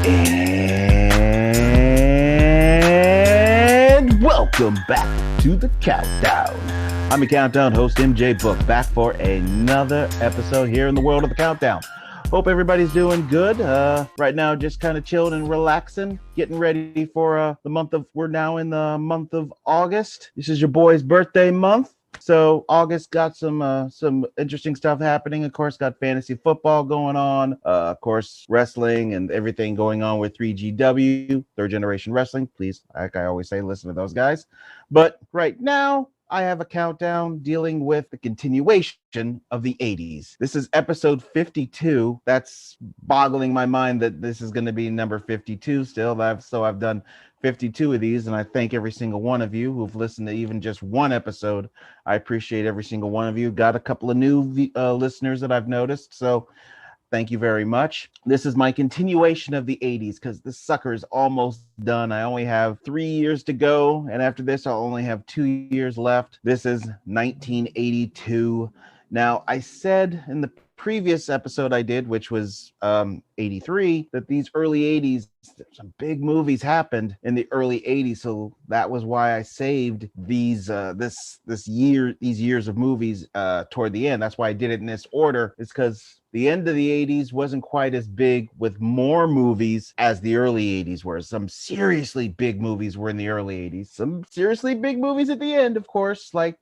And welcome back to the Countdown. I'm your Countdown host, MJ Book, back for another episode here in the world of the Countdown. Hope everybody's doing good. Right now, just kind of chilling and relaxing, getting ready for we're now in the month of August. This is your boy's birthday month. So August got some interesting stuff happening. Of course, got fantasy football going on. Of course, wrestling and everything going on with 3GW, Third Generation Wrestling. Please, like I always say, listen to those guys. But right now, I have a countdown dealing with the continuation of the 80s. This is episode 52. That's boggling my mind that this is going to be number 52 still. I've done 52 of these, and I thank every single one of you who've listened to even just one episode. I appreciate every single one of you. Got a couple of new listeners that I've noticed, so thank you very much. This is my continuation of the 80s because this sucker is almost done. I only have 3 years to go, and after this, I'll only have 2 years left. This is 1982. Now, I said in the previous episode I did, which was 83, that these early 80s, some big movies happened in the early 80s. So that was why I saved these years of movies toward the end. That's why I did it in this order. It's because the end of the 80s wasn't quite as big with more movies as the early 80s were. Some seriously big movies were in the early 80s. Some seriously big movies at the end, of course, like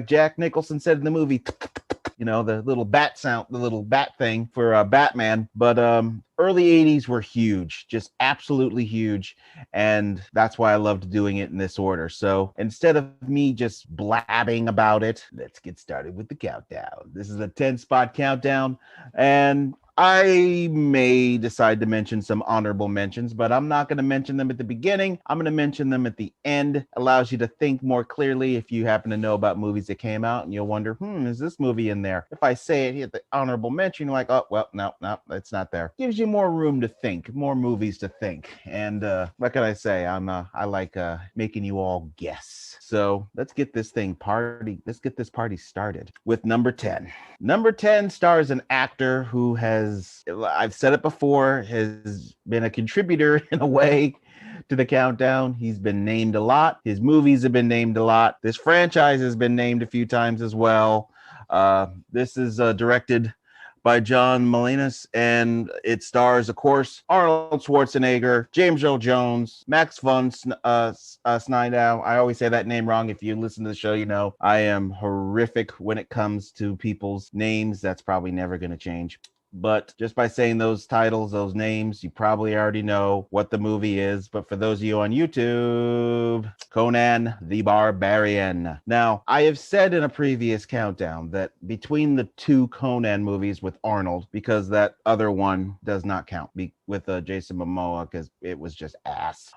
Jack Nicholson said in the movie, the little bat sound, the little bat thing for Batman. But early 80s were huge, just absolutely huge. And that's why I loved doing it in this order. So instead of me just blabbing about it, let's get started with the countdown. This is a 10-spot countdown. And I may decide to mention some honorable mentions, but I'm not going to mention them at the beginning. I'm going to mention them at the end. Allows you to think more clearly if you happen to know about movies that came out and you'll wonder, is this movie in there? If I say it here, the honorable mention, you're like, oh, well, no, it's not there. Gives you more room to think, more movies to think. And what can I say? I like making you all guess. So let's get this this party started with number 10. Number 10 stars an actor who I've said it before, has been a contributor in a way to the countdown. He's been named a lot. His movies have been named a lot. This franchise has been named a few times as well. This is directed by John Milius, and it stars, of course, Arnold Schwarzenegger, James Earl Jones, Max von Sydow. I always say that name wrong. If you listen to the show, you know I am horrific when it comes to people's names. That's probably never going to change. But just by saying those titles, those names, you probably already know what the movie is. But for those of you on YouTube, Conan the Barbarian. Now, I have said in a previous countdown that between the two Conan movies with Arnold, because that other one does not count with Jason Momoa, because it was just ass.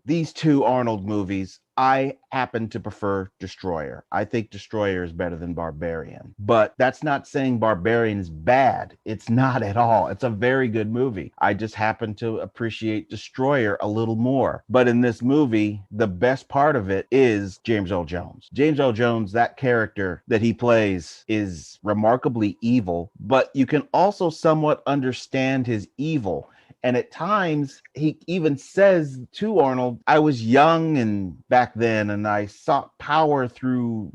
These two Arnold movies, I happen to prefer Destroyer. I think Destroyer is better than Barbarian. But that's not saying Barbarian is bad. It's not at all. It's a very good movie. I just happen to appreciate Destroyer a little more. But in this movie, the best part of it is James Earl Jones. James Earl Jones, that character that he plays is remarkably evil, but you can also somewhat understand his evil. And at times, he even says to Arnold, I was young and back then, and I sought power through,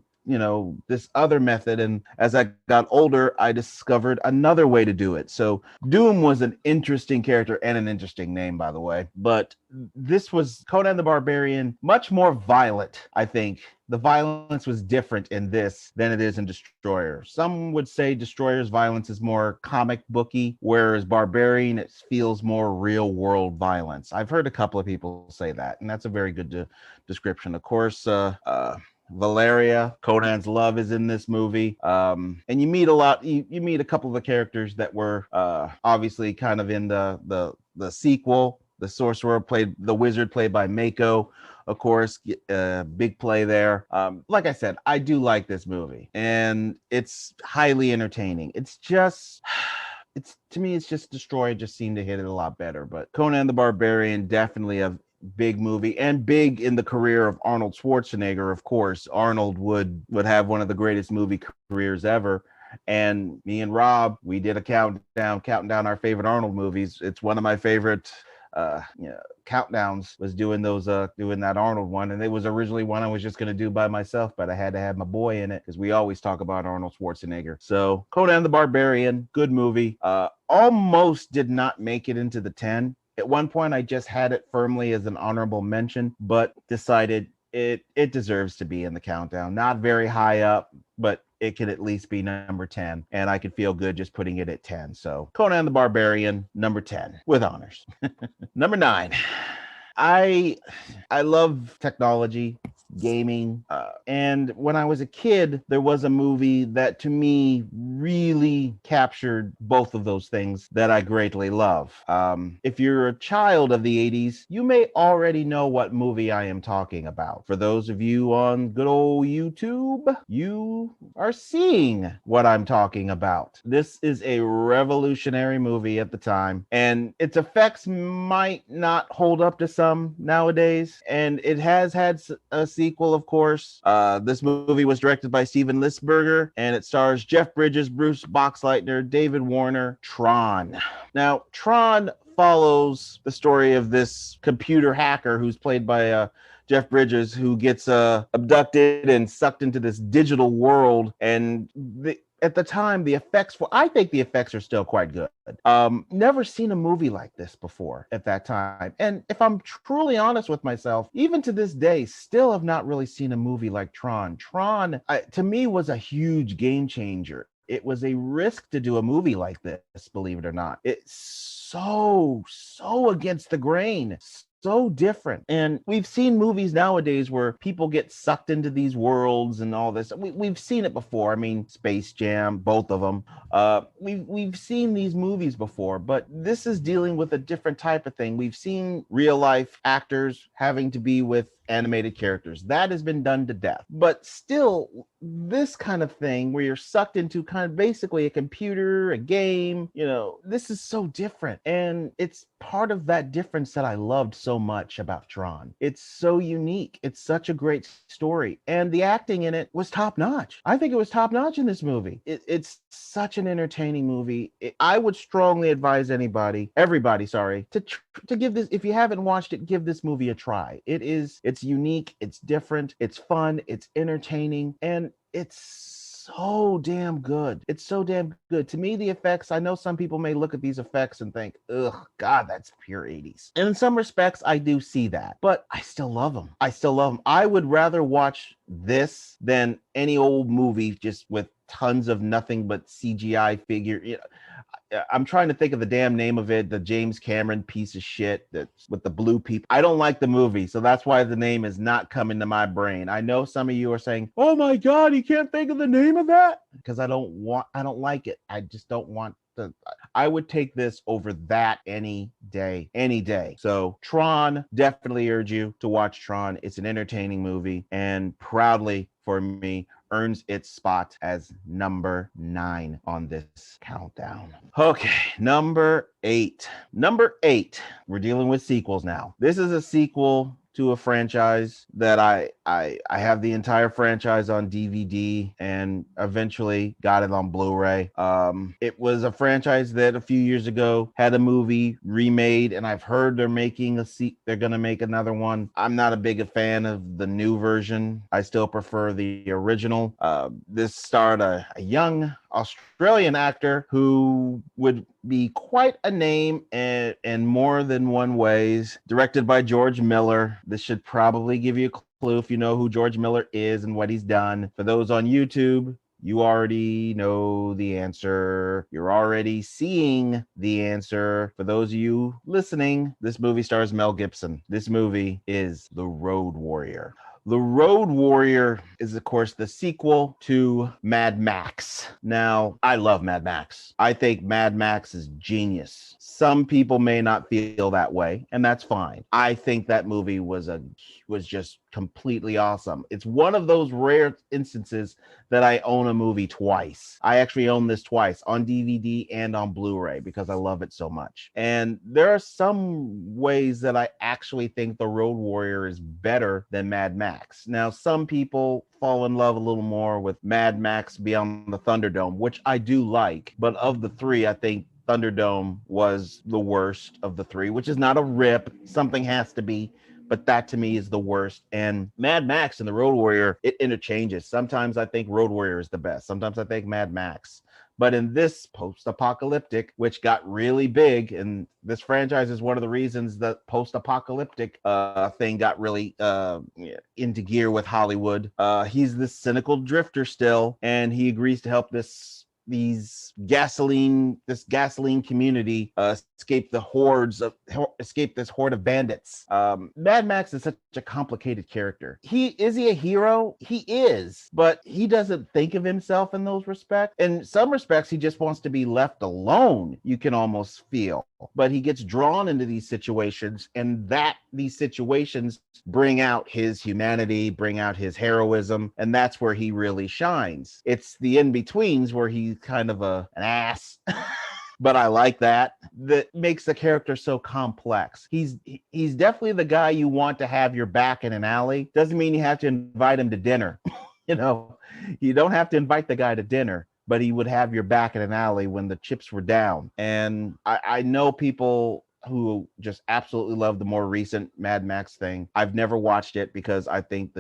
this other method. And as I got older, I discovered another way to do it. So Doom was an interesting character and an interesting name, by the way. But this was Conan the Barbarian, much more violent, I think. The violence was different in this than it is in Destroyer. Some would say Destroyer's violence is more comic booky, whereas Barbarian, it feels more real world violence. I've heard a couple of people say that, and that's a very good description. Of course, Valeria, Conan's love, is in this movie. And you meet you meet a couple of the characters that were obviously kind of in the sequel. The wizard played by Mako, of course, big play there. Like I said, I do like this movie, and it's highly entertaining. To me, it's just Destroyer just seemed to hit it a lot better. But Conan the Barbarian, definitely a big movie, and big in the career of Arnold Schwarzenegger. Of course, Arnold would have one of the greatest movie careers ever. And me and Rob, we did a counting down our favorite Arnold movies. It's one of my favorite countdowns, was doing that Arnold one, and it was originally one I was just going to do by myself, but I had to have my boy in it because we always talk about Arnold Schwarzenegger. So Conan the Barbarian, good movie. Almost did not make it into the 10. At one point I just had it firmly as an honorable mention, but decided it deserves to be in the countdown. Not very high up, but it could at least be number 10, and I could feel good just putting it at 10. So Conan the Barbarian, number 10 with honors. Number 9. I love technology, gaming, and when I was a kid, there was a movie that to me really captured both of those things that I greatly love. If you're a child of the 80s, you may already know what movie I am talking about. For those of you on good old YouTube, you are seeing what I'm talking about. This is a revolutionary movie at the time, and its effects might not hold up to some nowadays, and it has had a sequel, of course. This movie was directed by Steven Lisberger, and it stars Jeff Bridges, Bruce Boxleitner, David Warner. Tron. Now, Tron follows the story of this computer hacker who's played by Jeff Bridges, who gets abducted and sucked into this digital world. And at the time, I think the effects are still quite good. Never seen a movie like this before at that time. And if I'm truly honest with myself, even to this day, still have not really seen a movie like Tron. Tron, to me, was a huge game changer. It was a risk to do a movie like this, believe it or not. It's so against the grain. So different. And we've seen movies nowadays where people get sucked into these worlds and all this. We've seen it before. I mean, Space Jam, both of them. We've seen these movies before, but this is dealing with a different type of thing. We've seen real life actors having to be with animated characters. That has been done to death. But still, this kind of thing where you're sucked into kind of basically a computer, a game, this is so different. And it's part of that difference that I loved so much about Tron. It's so unique. It's such a great story. And the acting in it was top notch. I think it was top notch in this movie. It's such an entertaining movie. I would strongly advise everybody, to give this, if you haven't watched it, give this movie a try. It's unique, it's different, it's fun, it's entertaining, and it's so damn good. It's so damn good. To me, the effects, I know some people may look at these effects and think, ugh, God, that's pure 80s. And in some respects, I do see that, but I still love them. I would rather watch this than any old movie just with tons of nothing but CGI figure. I'm trying to think of the damn name of it, the James Cameron piece of shit that's with the blue people. I don't like the movie, so that's why the name is not coming to my brain. I know some of you are saying, oh my God, you can't think of the name of that? Because I don't like it. I just don't want to. I would take this over that any day. So Tron, definitely urge you to watch Tron. It's an entertaining movie, and proudly for me, earns its spot as number 9 on this countdown. Okay, number 8. We're dealing with sequels now. This is a sequel to a franchise that I have the entire franchise on DVD and eventually got it on Blu-ray. It was a franchise that a few years ago had a movie remade, and I've heard they're gonna make another one. I'm not a big fan of the new version. I still prefer the original. This starred a young Australian actor who would be quite a name in more than one ways. Directed by George Miller. This should probably give you a clue if you know who George Miller is and what he's done. For those on YouTube, you already know the answer. You're already seeing the answer. For those of you listening, this movie stars Mel Gibson. This movie is The Road Warrior. The Road Warrior is, of course, the sequel to Mad Max. Now, I love Mad Max. I think Mad Max is genius. Some people may not feel that way, and that's fine. I think that movie was just completely awesome. It's one of those rare instances that I own a movie twice. I actually own this twice on DVD and on Blu-ray because I love it so much. And there are some ways that I actually think The Road Warrior is better than Mad Max. Now, some people fall in love a little more with Mad Max Beyond the Thunderdome, which I do like. But of the three, I think Thunderdome was the worst of the three, which is not a rip. Something has to be. But that to me is the worst. And Mad Max and the Road Warrior, it interchanges. Sometimes I think Road Warrior is the best. Sometimes I think Mad Max. But in this post-apocalyptic, which got really big, and this franchise is one of the reasons that post-apocalyptic thing got really into gear with Hollywood. He's this cynical drifter still, and he agrees to help this gasoline community escape this horde of bandits. Mad Max is such a complicated character. Is he a hero? He is, but he doesn't think of himself in those respects. In some respects, he just wants to be left alone, you can almost feel. But he gets drawn into these situations, and these situations bring out his humanity, bring out his heroism, and that's where he really shines. It's the in-betweens where he's kind of an ass. But I like that makes the character so complex. He's definitely the guy you want to have your back in an alley. Doesn't mean you have to invite him to dinner. You don't have to invite the guy to dinner, but he would have your back in an alley when the chips were down. And I know people who just absolutely love the more recent Mad Max thing. I've never watched it because I think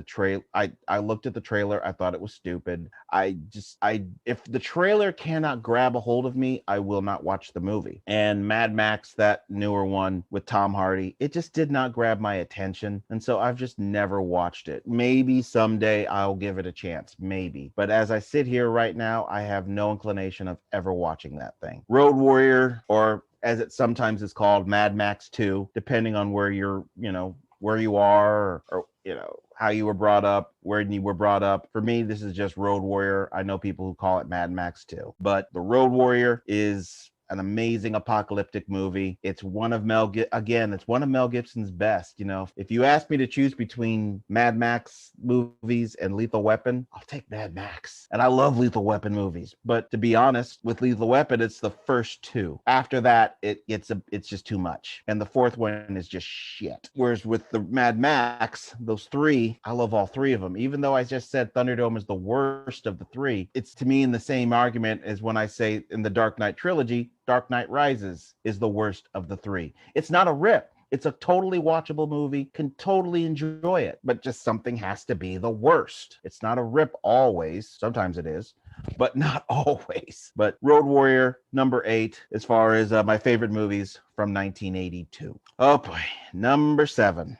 I looked at the trailer, I thought it was stupid. If the trailer cannot grab a hold of me, I will not watch the movie. And Mad Max, that newer one with Tom Hardy, it just did not grab my attention. And so I've just never watched it. Maybe someday I'll give it a chance, maybe. But as I sit here right now, I have no inclination of ever watching that thing. Road Warrior, or as it sometimes is called, Mad Max 2, depending on where where you are, or how you were brought up, where you were brought up. For me, this is just Road Warrior. I know people who call it Mad Max 2, but the Road Warrior is an amazing apocalyptic movie. It's one of Mel Gibson's best. If you ask me to choose between Mad Max movies and Lethal Weapon, I'll take Mad Max. And I love Lethal Weapon movies, but to be honest, with Lethal Weapon, it's the first two. After that, it's just too much, and the fourth one is just shit. Whereas with the Mad Max, those three, I love all three of them. Even though I just said Thunderdome is the worst of the three, it's to me in the same argument as when I say in the Dark Knight trilogy, Dark Knight Rises is the worst of the three. It's not a rip. It's a totally watchable movie, can totally enjoy it, but just something has to be the worst. It's not a rip always. Sometimes it is, but not always. But Road Warrior, number 8, as far as my favorite movies from 1982. Oh boy, number 7.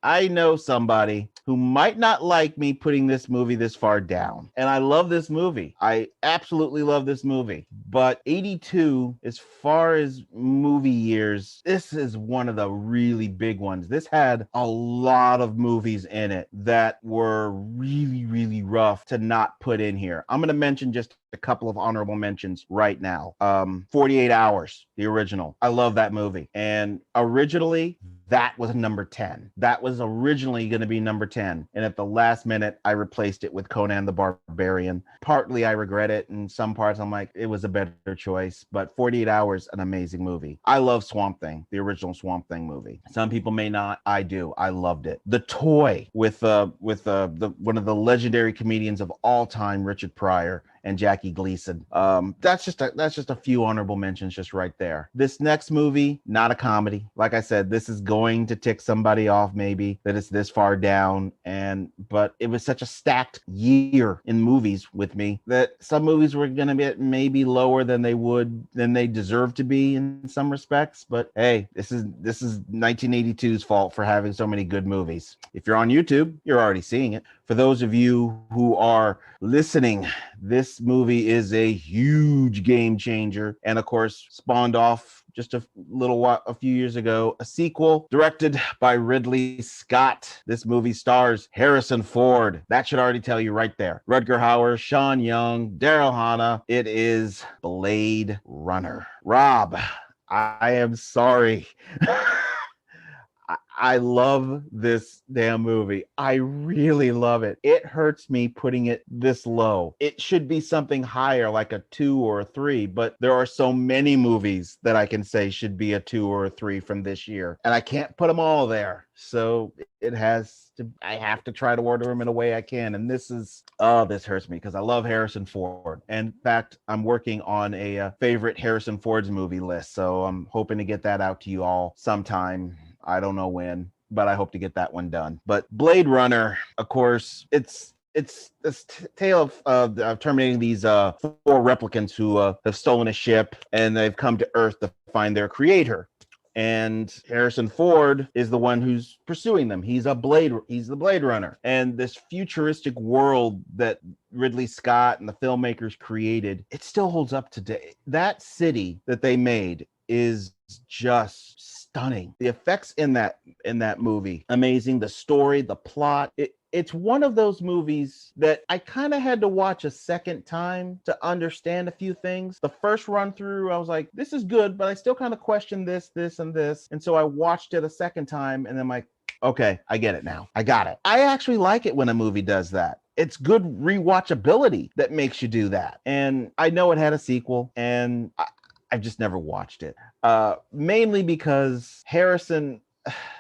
I know somebody who might not like me putting this movie this far down. And I love this movie. I absolutely love this movie. But 82, as far as movie years, this is one of the really big ones. This had a lot of movies in it that were really, really rough to not put in here. I'm going to mention just a couple of honorable mentions right now. 48 Hours, the original. I love that movie. And originally, that was number 10. That was originally going to be number 10. And at the last minute, I replaced it with Conan the Barbarian. Partly, I regret it. In some parts, I'm like, it was a better choice. But 48 Hours, an amazing movie. I love Swamp Thing, the original Swamp Thing movie. Some people may not. I do. I loved it. The Toy with one of the legendary comedians of all time, Richard Pryor and Jackie Gleason. That's just a few honorable mentions just right there. This next movie, not a comedy. Like I said, this is going to tick somebody off maybe that it's this far down, but it was such a stacked year in movies with me that some movies were going to be maybe lower than they deserve to be in some respects. But hey, this is 1982's fault for having so many good movies. If you're on YouTube, you're already seeing it. For those of you who are listening, this movie is a huge game changer, and of course spawned off just a few years ago, a sequel directed by Ridley Scott. This movie stars Harrison Ford. That should already tell you right there. Rutger Hauer, Sean Young, Daryl Hannah. It is Blade Runner. Rob, I am sorry. I love this damn movie. I really love it. It hurts me putting it this low. It should be something higher, like a 2 or a 3, but there are so many movies that I can say should be a 2 or a 3 from this year, and I can't put them all there. So it has to, I have to try to order them in a way I can. And this is, oh, this hurts me because I love Harrison Ford. And in fact, I'm working on a favorite Harrison Ford's movie list. So I'm hoping to get that out to you all sometime. I don't know when, but I hope to get that one done. But Blade Runner, of course, it's this tale of terminating these 4 replicants who have stolen a ship, and they've come to Earth to find their creator. And Harrison Ford is the one who's pursuing them. He's the Blade Runner. And this futuristic world that Ridley Scott and the filmmakers created, it still holds up today. That city that they made is just stunning. The effects in that movie, amazing. The story, the plot, it's one of those movies that I kind of had to watch a second time to understand a few things. The first run through, I was like, this is good, but I still kind of question this, and this. And so I watched it a second time, and I'm like, okay, I get it now. I got it. I actually like it when a movie does that. It's good rewatchability that makes you do that. And I know it had a sequel, and I've just never watched it. Mainly because Harrison,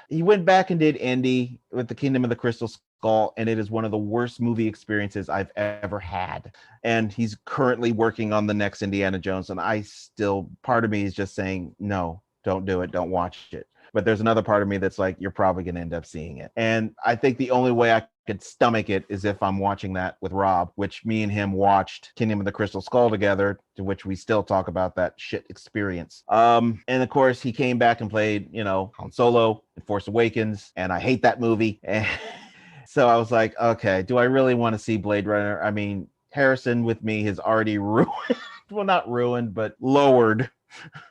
he went back and did Indy with the Kingdom of the Crystal Skull, and it is one of the worst movie experiences I've ever had. And he's currently working on the next Indiana Jones, and part of me is just saying, no, don't do it, don't watch it. But there's another part of me that's like, you're probably going to end up seeing it. And I think the only way I could stomach it is if I'm watching that with Rob, which me and him watched Kingdom of the Crystal Skull together, to which we still talk about that shit experience. And of course, he came back and played, Han Solo in Force Awakens, and I hate that movie. And so I was like, okay, do I really want to see Blade Runner? I mean, Harrison with me has already ruined, well, not ruined, but lowered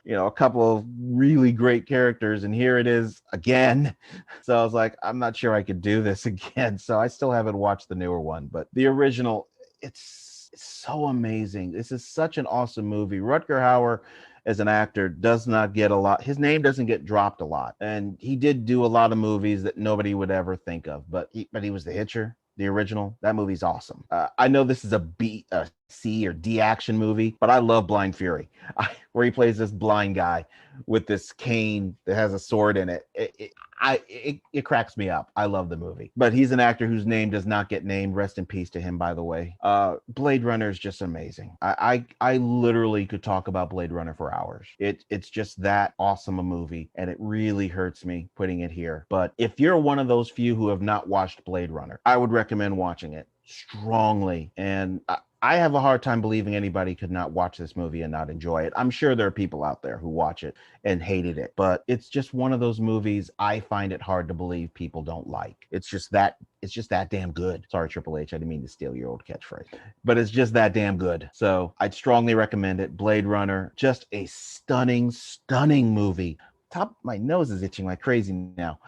a couple of really great characters, and here it is again. So I was like, I'm not sure I could do this again. So I still haven't watched the newer one, but the original, it's so amazing. This is such an awesome movie. Rutger Hauer as an actor does not get a lot. His name doesn't get dropped a lot, and he did do a lot of movies that nobody would ever think of, but he was the Hitcher. The original, that movie's awesome. I know this is a C or D action movie, but I love Blind Fury, where he plays this blind guy with this cane that has a sword in it. It cracks me up. I love the movie, but he's an actor whose name does not get named. Rest in peace to him, by the way. Blade Runner is just amazing. I literally could talk about Blade Runner for hours. It's just that awesome a movie, and it really hurts me putting it here. But if you're one of those few who have not watched Blade Runner, I would recommend watching it strongly. And I have a hard time believing anybody could not watch this movie and not enjoy it. I'm sure there are people out there who watch it and hated it, but it's just one of those movies I find it hard to believe people don't like. It's just that damn good. Sorry, Triple H, I didn't mean to steal your old catchphrase, but it's just that damn good. So I'd strongly recommend it. Blade Runner, just a stunning, stunning movie. My nose is itching like crazy now.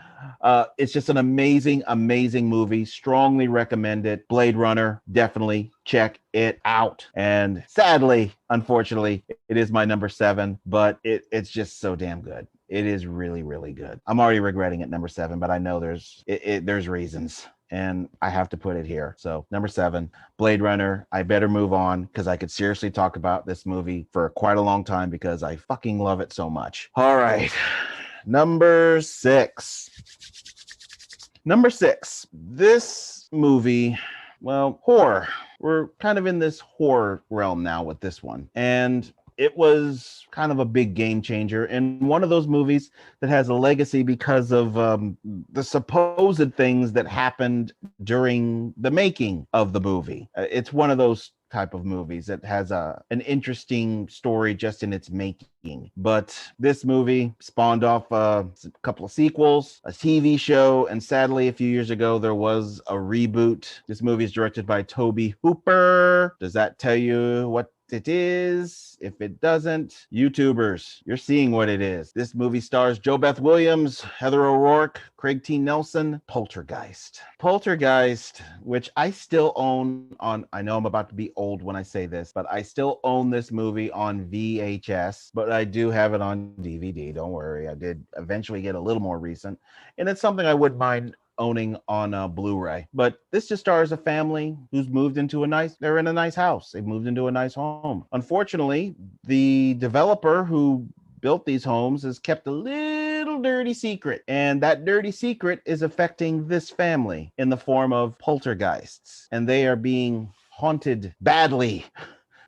It's just an amazing, amazing movie. Strongly recommend it. Blade Runner, definitely check it out. And sadly, unfortunately, it is my number 7, but it's just so damn good. It is really, really good. I'm already regretting it, number 7, but I know there's reasons, and I have to put it here. So number 7, Blade Runner. I better move on because I could seriously talk about this movie for quite a long time because I fucking love it so much. All right. Number 6. This movie, well, horror. We're kind of in this horror realm now with this one. And it was kind of a big game changer, and one of those movies that has a legacy because of the supposed things that happened during the making of the movie. It's one of those type of movies that has an interesting story just in its making. But this movie spawned off a couple of sequels, a TV show, and sadly, a few years ago, there was a reboot. This movie is directed by Tobe Hooper. Does that tell you what it is. If it doesn't, YouTubers, you're seeing what it is. This movie stars Jo Beth Williams, Heather O'Rourke, Craig T. Nelson, Poltergeist. Poltergeist, which I still own on, I know I'm about to be old when I say this, but I still own this movie on VHS, but I do have it on DVD. Don't worry. I did eventually get a little more recent, and it's something I wouldn't mind owning on Blu-ray. But this just stars a family who's moved into they're in a nice house. They've moved into a nice home. Unfortunately, the developer who built these homes has kept a little dirty secret, and that dirty secret is affecting this family in the form of poltergeists, and they are being haunted badly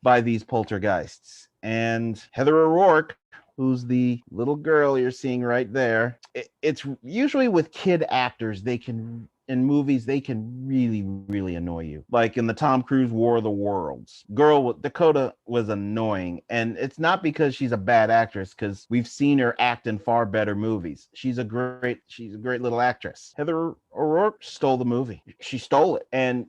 by these poltergeists. And Heather O'Rourke, who's the little girl you're seeing right there, it's usually with kid actors, in movies, they can really, really annoy you. Like in the Tom Cruise War of the Worlds, Dakota was annoying. And it's not because she's a bad actress, because we've seen her act in far better movies. She's a great little actress. Heather O'Rourke stole the movie. She stole it. And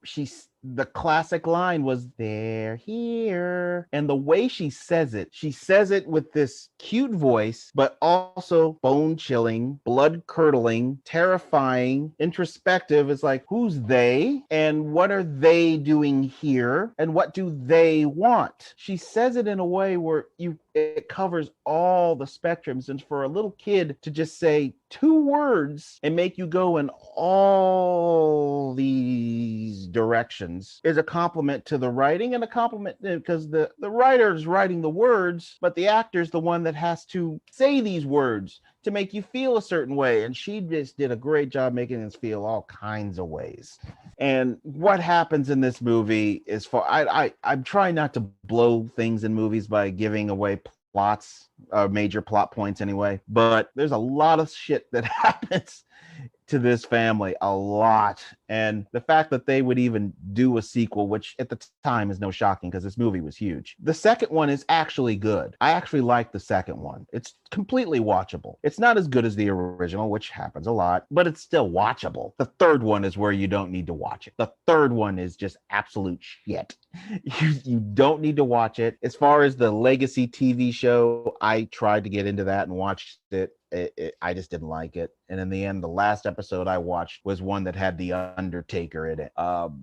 the classic line was, "They're here." And the way she says it with this cute voice, but also bone chilling, blood curdling, terrifying, introspective. It's like, who's they? And what are they doing here? And what do they want? She says it in a way where it covers all the spectrums. And for a little kid to just say 2 words and make you go in all these directions is a compliment to the writing, and a compliment because the writer is writing the words, but the actor is the one that has to say these words to make you feel a certain way. And she just did a great job making us feel all kinds of ways. And what happens in this movie is I'm trying not to blow things in movies by giving away plots, major plot points anyway, but there's a lot of shit that happens to this family, a lot. And the fact that they would even do a sequel, which at the time is no shocking because this movie was huge. The second one is actually good. I actually like the second one. It's completely watchable. It's not as good as the original, which happens a lot, but it's still watchable. The third one is where you don't need to watch it. The third one is just absolute shit. You don't need to watch it. As far as the Legacy TV show, I tried to get into that and watched it. I just didn't like it. And in the end, the last episode I watched was one that had the Undertaker in it.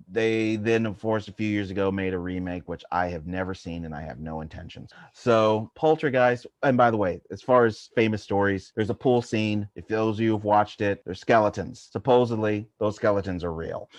They then, of course, a few years ago made a remake, which I have never seen and I have no intentions. So Poltergeist, and by the way, as far as famous stories, there's a pool scene. If those of you have watched it, there's skeletons. Supposedly, those skeletons are real.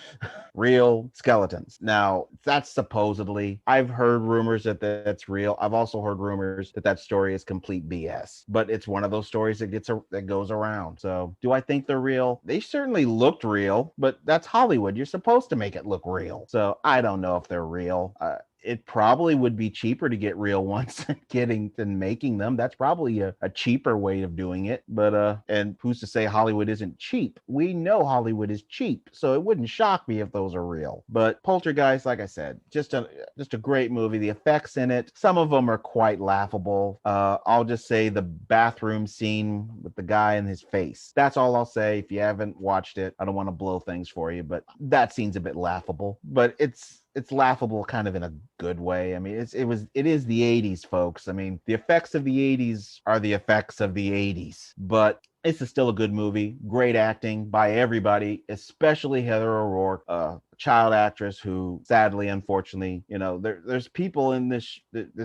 Real skeletons. Now, that's supposedly. I've heard rumors that that's real. I've also heard rumors that that story is complete BS. But it's one of those stories that goes around. So do I think they're real? They certainly looked real, but that's Hollywood. You're supposed to make it look real. So I don't know if they're real. It probably would be cheaper to get real ones than making them. That's probably a cheaper way of doing it. But and who's to say Hollywood isn't cheap? We know Hollywood is cheap, so it wouldn't shock me if those are real. But Poltergeist, like I said, just a great movie. The effects in it, some of them are quite laughable. I'll just say the bathroom scene with the guy in his face. That's all I'll say. If you haven't watched it, I don't want to blow things for you, but that scene's a bit laughable. But it's laughable kind of in a good way. I mean, it is the 80s, folks. I mean, the effects of the 80s are the effects of the 80s, but it's still a good movie. Great acting by everybody, especially Heather O'Rourke, a child actress who sadly, unfortunately, there's people in this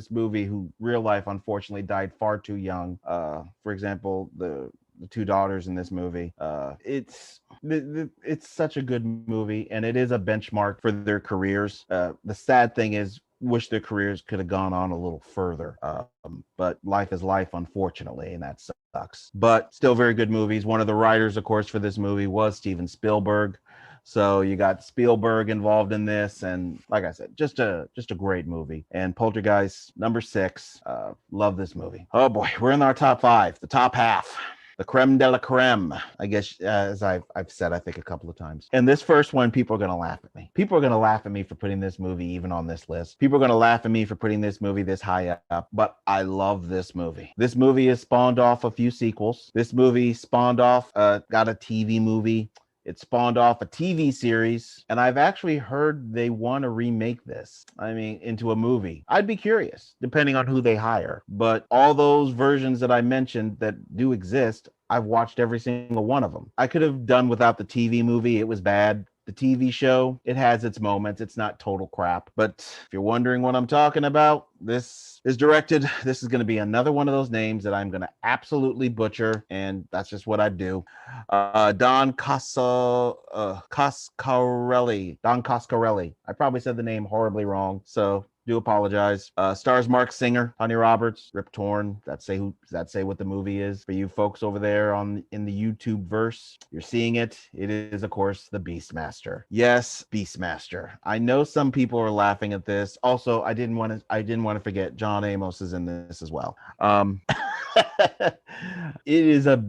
movie who real life, unfortunately, died far too young. For example, the 2 daughters in this movie. It's such a good movie, and it is a benchmark for their careers. The sad thing is, wish their careers could have gone on a little further. But life is life, unfortunately, and that sucks. But still very good movies. One of the writers, of course, for this movie was Steven Spielberg. So you got Spielberg involved in this, and like I said, just a great movie. And Poltergeist, number 6. Love this movie. Oh boy, we're in our top 5, the top half. The creme de la creme, I guess, as I've said, I think, a couple of times. And this first one, people are going to laugh at me. People are going to laugh at me for putting this movie even on this list. People are going to laugh at me for putting this movie this high up. But I love this movie. This movie has spawned off a few sequels. This movie spawned off, got a TV movie. It spawned off a TV series, and I've actually heard they want to remake this. I mean, into a movie. I'd be curious, depending on who they hire. But all those versions that I mentioned that do exist, I've watched every single one of them. I could have done without the TV movie. It was bad. The TV show, it has its moments. It's not total crap. But if you're wondering what I'm talking about, this is going to be another one of those names that I'm going to absolutely butcher. And that's just what I do. Don Coscarelli. Don Coscarelli. I probably said the name horribly wrong. So do apologize. Stars Mark Singer, Tanya Roberts, Rip Torn. Does that say what the movie is for you folks over there in the YouTube verse? You're seeing it. It is, of course, the Beastmaster. Yes, Beastmaster. I know some people are laughing at this. Also, I didn't want to forget John Amos is in this as well. It is a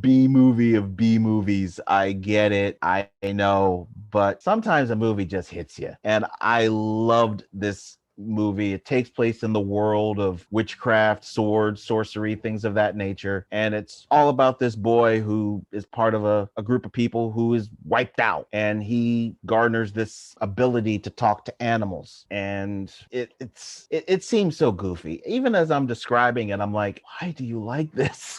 B movie of B movies. I get it. I know, but sometimes a movie just hits you. And I loved this movie. It takes place in the world of witchcraft, swords, sorcery, things of that nature. And it's all about this boy who is part of a group of people who is wiped out. And he garners this ability to talk to animals. And it seems so goofy. Even as I'm describing it, I'm like, why do you like this?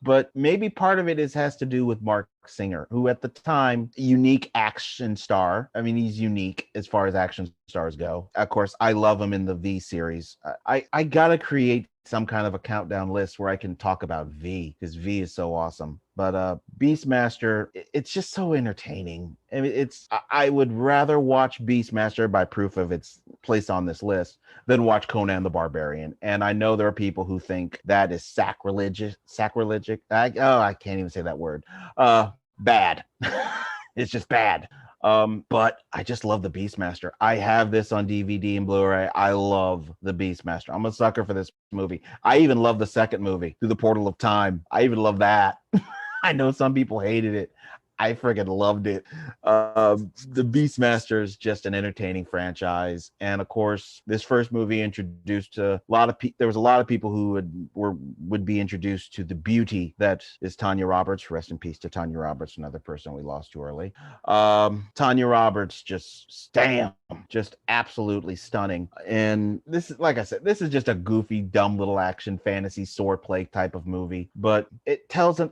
But maybe part of it has to do with Mark Singer, who at the time, unique action star. I mean, he's unique as far as action stars go. Of course, I love him in the V series. I gotta create some kind of a countdown list where I can talk about V, because V is so awesome. But Beastmaster, it's just so entertaining. I mean, I would rather watch Beastmaster by proof of its place on this list than watch Conan the Barbarian. And I know there are people who think that is sacrilegious. I can't even say that word. Bad. It's just bad. But I just love the Beastmaster. I have this on DVD and Blu-ray. I love the Beastmaster. I'm a sucker for this movie. I even love the second movie, Through the Portal of Time. I even love that. I know some people hated it. I friggin' loved it. The Beastmaster is just an entertaining franchise, and of course, this first movie introduced a lot of there was a lot of people who would be introduced to the beauty that is Tanya Roberts. Rest in peace to Tanya Roberts, another person we lost too early. Tanya Roberts, just absolutely stunning. And this is, like I said, this is just a goofy, dumb little action fantasy swordplay type of movie, but it tells a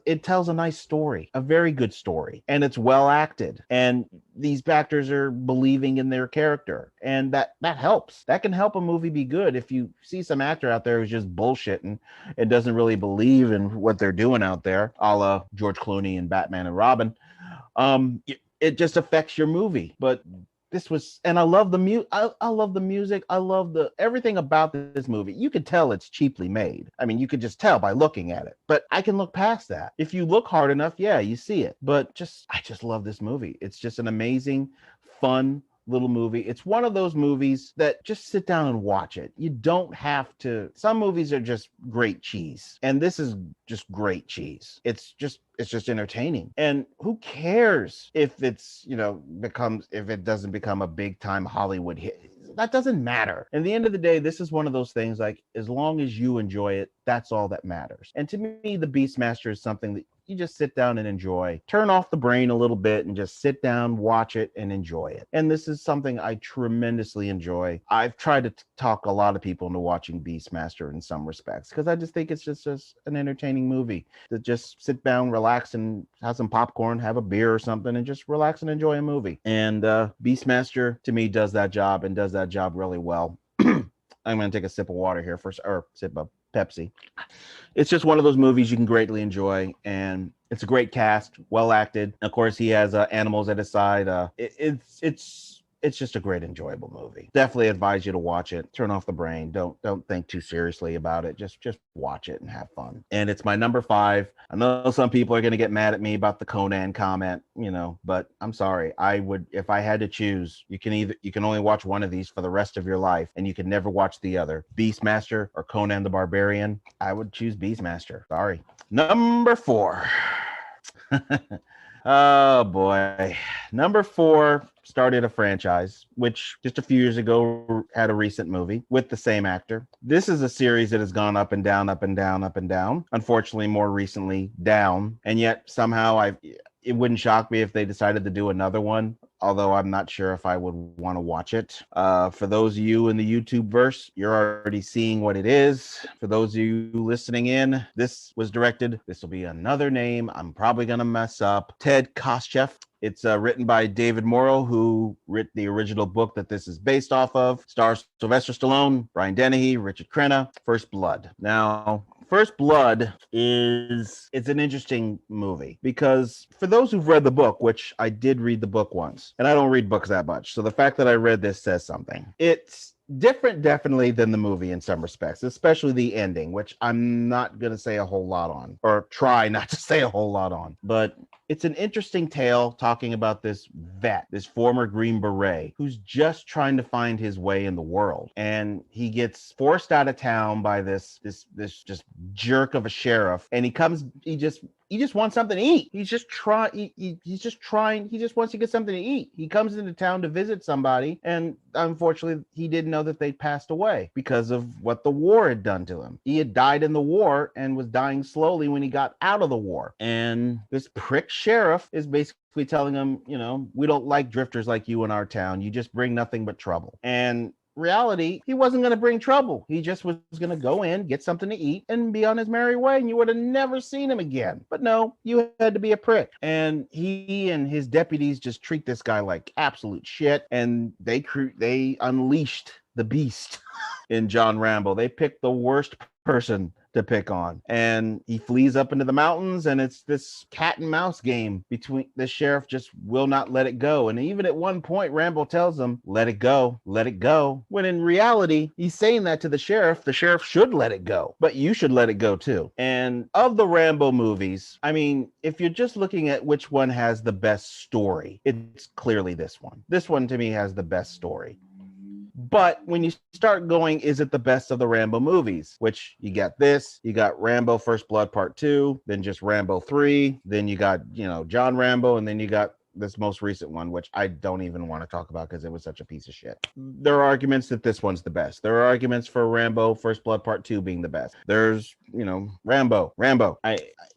nice story, a very good story. And it's well acted, and these actors are believing in their character, and that helps. That can help a movie be good. If you see some actor out there who's just bullshitting and doesn't really believe in what they're doing out there, a la George Clooney and Batman and Robin, it just affects your movie. But this was, and I love the music. I love the music. I love everything about this movie. You could tell it's cheaply made. I mean, you could just tell by looking at it. But I can look past that. If you look hard enough, yeah, you see it. But I just love this movie. It's just an amazing, fun little movie. It's one of those movies that just sit down and watch it. You don't have to. Some movies are just great cheese, and this is just great cheese. It's just entertaining. And who cares if if it doesn't become a big time Hollywood hit? That doesn't matter. At the end of the day, this is one of those things, like, as long as you enjoy it, that's all that matters. And to me, the Beastmaster is something that you just sit down and enjoy. Turn off the brain a little bit and just sit down, watch it, and enjoy it. And this is something I tremendously enjoy. I've tried to talk a lot of people into watching Beastmaster in some respects, because I just think it's just an entertaining movie to just sit down, relax, and have some popcorn, have a beer or something, and just relax and enjoy a movie. And Beastmaster, to me, does that job, and does that job really well. I'm going to take a sip of water here first, or sip of Pepsi. It's just one of those movies you can greatly enjoy, and it's a great cast, well acted. Of course, he has animals at his side. It's just a great, enjoyable movie. Definitely advise you to watch it. Turn off the brain. Don't think too seriously about it. Just watch it and have fun. And it's my number 5. I know some people are going to get mad at me about the Conan comment, but I'm sorry. I would, if I had to choose, you can only watch one of these for the rest of your life, and you can never watch the other. Beastmaster or Conan the Barbarian. I would choose Beastmaster. Sorry. Number 4. Oh boy. Number 4 started a franchise, which just a few years ago had a recent movie with the same actor. This is a series that has gone up and down, up and down, up and down. Unfortunately, more recently, down. And yet somehow it wouldn't shock me if they decided to do another one, although I'm not sure if I would want to watch it. For those of you in the YouTube verse, you're already seeing what it is. For those of you listening in, this was directed. This will be another name I'm probably going to mess up. Ted Koscheff. It's written by David Morrow, who wrote the original book that this is based off of. Stars Sylvester Stallone, Brian Dennehy, Richard Crenna. First Blood. Now, First Blood it's an interesting movie because for those who've read the book, which I did read the book once, and I don't read books that much, so the fact that I read this says something. It's different definitely than the movie in some respects, especially the ending, which I'm not going to say a whole lot on, or try not to say a whole lot on, but it's an interesting tale talking about this vet, this former Green Beret, who's just trying to find his way in the world. And he gets forced out of town by this just jerk of a sheriff. And he just wants something to eat. He just wants to get something to eat. He comes into town to visit somebody, and unfortunately, he didn't know that they'd passed away because of what the war had done to him. He had died in the war and was dying slowly when he got out of the war. And this prick sheriff is basically telling him, we don't like drifters like you in our town. You just bring nothing but trouble. And reality, he wasn't going to bring trouble. He just was going to go in, get something to eat, and be on his merry way, and you would have never seen him again. But no, you had to be a prick. And he and his deputies just treat this guy like absolute shit, and they unleashed the beast in John Rambo. They picked the worst person to pick on, and he flees up into the mountains, and it's this cat and mouse game between the sheriff just will not let it go. And even at one point, Rambo tells him, let it go, when in reality, he's saying that to the sheriff should let it go, but you should let it go too. And of the Rambo movies, I mean, if you're just looking at which one has the best story, it's clearly this one to me has the best story. But when you start going, is it the best of the Rambo movies? Which you got Rambo First Blood Part 2, then just Rambo 3, then you got, John Rambo, and then you got this most recent one, which I don't even want to talk about because it was such a piece of shit. There are arguments that this one's the best. There are arguments for Rambo First Blood Part 2 being the best. There's, Rambo.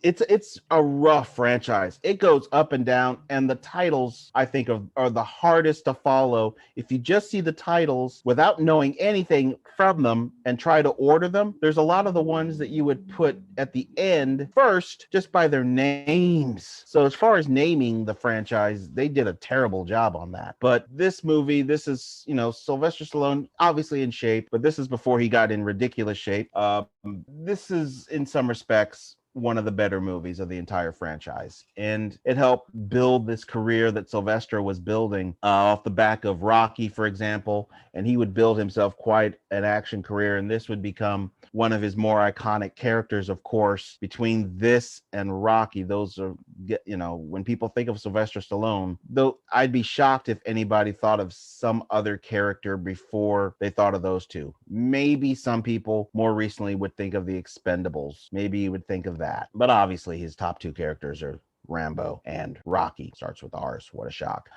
It's a rough franchise. It goes up and down, and the titles, I think, are the hardest to follow. If you just see the titles without knowing anything from them and try to order them, there's a lot of the ones that you would put at the end first just by their names. So as far as naming the franchise, they did a terrible job on that. But this movie, this is, Sylvester Stallone, obviously in shape, but this is before he got in ridiculous shape. This is, in some respects, one of the better movies of the entire franchise. And it helped build this career that Sylvester was building off the back of Rocky, for example. And he would build himself quite an action career. And this would become one of his more iconic characters, of course. Between this and Rocky, those are, when people think of Sylvester Stallone, though, I'd be shocked if anybody thought of some other character before they thought of those two. Maybe some people more recently would think of the Expendables. Maybe you would think of that. But obviously his top two characters are Rambo and Rocky. Starts with R's. What a shock.